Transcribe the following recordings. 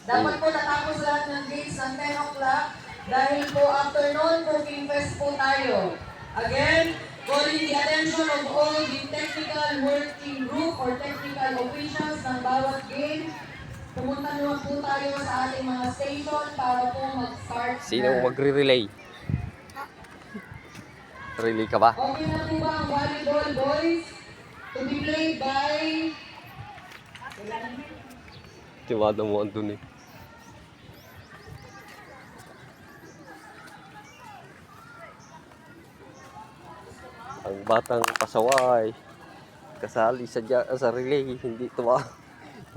Dapat po natapos lahat ng gates ng 10 o'clock dahil po afternoon cooking fest po tayo. Again, calling the attention of all the technical working group or technical officials ng bawat game. Pumunta naman po tayo sa ating mga station para po mag-start. Sino magre-relay? Relay ka ba? Okay na po ba ang volleyball, boys? To be played by... Tiwada mo andun eh. Ang batang pasaway kasali sa relay, hindi tuwa.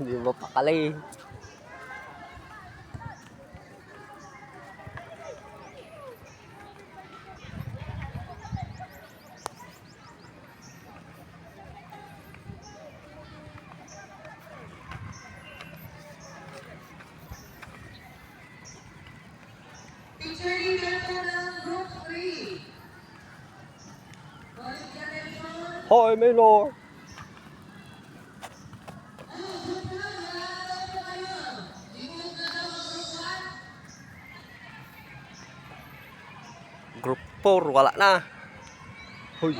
Hindi mapakali. Teacher leader po ng Group 3. Calling the attention. Hoy, Maylor! Group 4, wala na. Hoy,